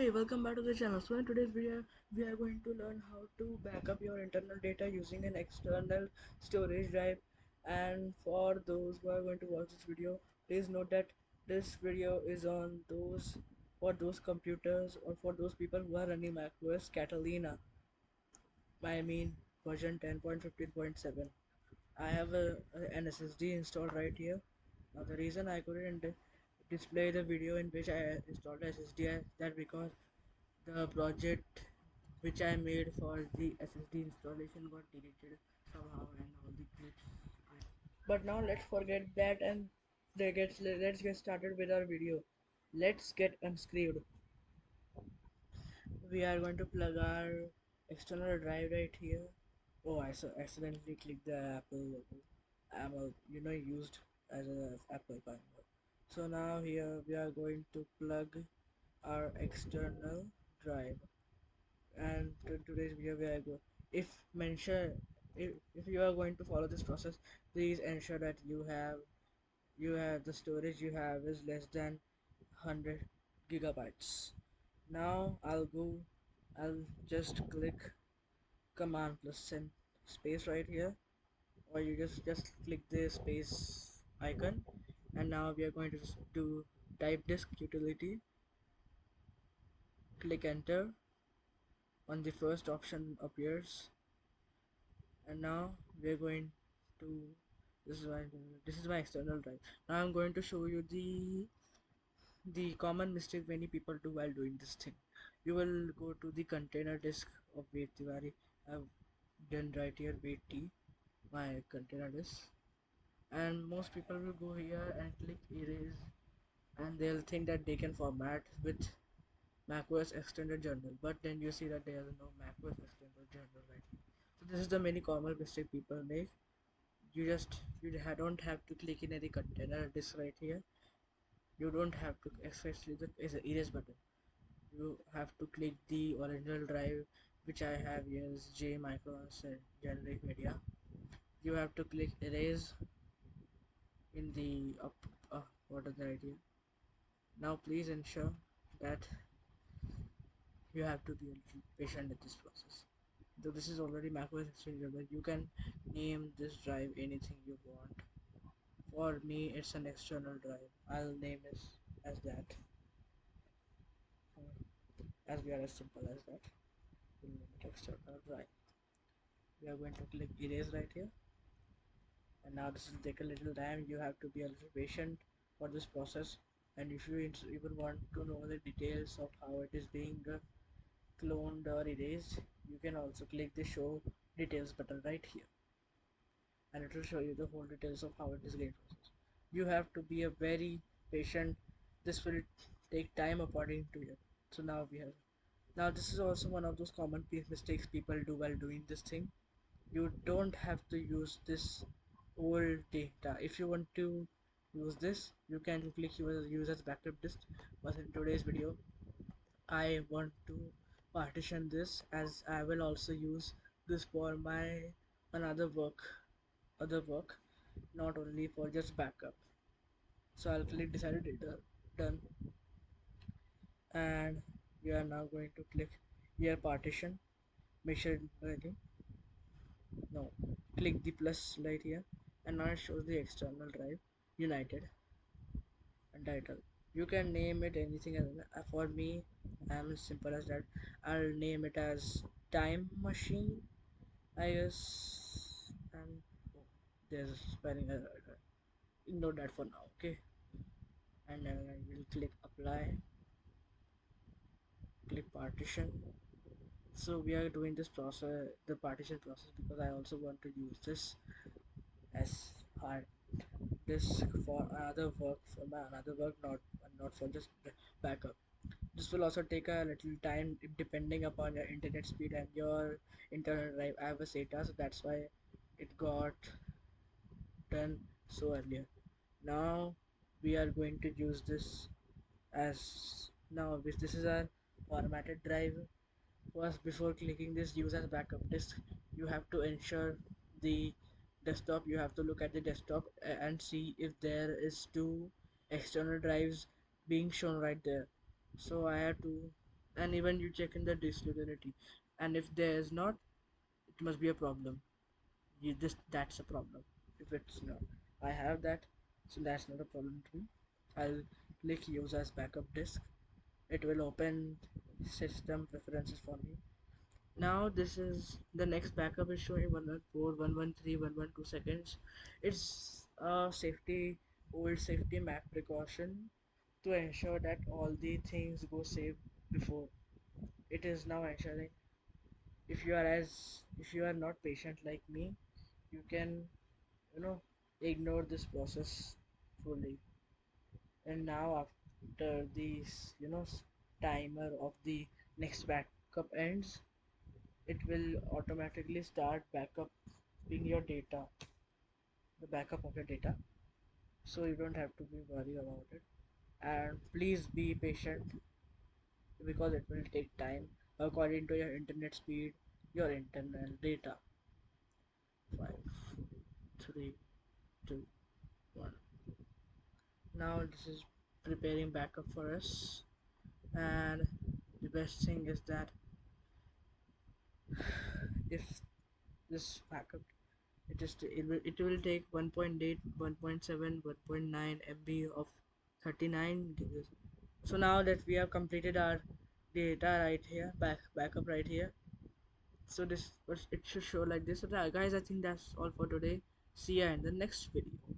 Hey, welcome back to the channel. So in today's video, we are going to learn how to back up your internal data using an external storage drive. And for those who are going to watch this video, please note that this video is on those computers or for those people who are running macOS Catalina. I mean version 10.15.7. I have an SSD installed right here. Now the reason I couldn't display the video in which I installed SSD is that because the project which I made for the SSD installation got deleted somehow and all the clips. But now let's forget that and let's get started with our video. Let's get unscrewed. We are going to plug our external drive right here. Oh, I accidentally clicked the Apple logo. I'm used as a Apple partner. So now here we are going to plug our external drive. And in today's video we are go if mention if you are going to follow this process, please ensure that you have the storage you have is less than 100 gigabytes. Now I'll just click command plus send space right here, or you just click the space icon, and now we are going to do type disk utility, click enter. On the first option appears, and now we're going to this is my this is my external drive. Now I'm going to show you the common mistake many people do while doing this thing. You will go to the container disk of Ved Tiwari. I've done right here Ved T, my container disk, and most people will go here and click erase, and they'll think that they can format with macOS extended journal, but then you see that there is no macOS extended journal right here. So this is the many common mistake people make. Don't have to click in any container disk right here. You don't have to, especially the is a erase button. You have to click the original drive, which I have here is J Micros and Generic Media. You have to click erase in the up. What is the idea? Now please ensure that you have to be a little patient with this process. So this is already macOS extended, but you can name this drive anything you want. For me, it's an external drive. I'll name it as that. As we are as simple as that. We'll name it external drive. We are going to click erase right here. And now this will take a little time. You have to be a little patient for this process. And if you even want to know the details of how it is being cloned or erased, you can also click the show details button right here, and it will show you the whole details of how it is getting processed. You have to be a very patient. This will take time according to you. So now this is also one of those common mistakes people do while doing this thing. You don't have to use this old data. If you want to use this, you can click use as backup disk, but in today's video I want to partition this, as I will also use this for my another other work, not only for just backup. So I'll click decided data done, and we are now going to click here partition. Make sure ready. No, click the plus right here, and now it shows the external drive united and title. You can name it anything else. For me, I'm as simple as that. I'll name it as time machine, I guess. And oh, there's a spelling error. Ignore that for now, okay? And then I will click apply, click partition. So we are doing this process, the partition process, because I also want to use this as hard disk for another work, for my another work, not for just backup. This will also take a little time depending upon your internet speed and your internet drive. I have a SATA, so that's why it got done so earlier. Now we are going to use this as now this is a formatted drive. First, before clicking this use as backup disk, you have to ensure the desktop. You have to look at the desktop and see if there is two external drives being shown right there. So I have to and even you check in the disk utility, and if there is not, it must be a problem. You just That's a problem. If it's not, I have that, so that's not a problem to me. I'll click use as backup disk. It will open system preferences for me. Now this is the next backup is showing 114 113 112 seconds. It's a safety old safety mac precaution to ensure that all the things go safe before. It is now ensuring, if you are not patient like me, you can, you know, ignore this process fully. And now after this, timer of the next backup ends, it will automatically start backup in your data, the backup of your data, so you don't have to be worried about it. And please be patient, because it will take time according to your internet speed, your internal data. 5 3 2 1. Now this is preparing backup for us, and the best thing is that if this backup, it will take 1.8 1.7 1.9 MB of 39 gigs. So now that we have completed our data right here, backup right here, so it should show like this. So guys, I think that's all for today. See ya in the next video.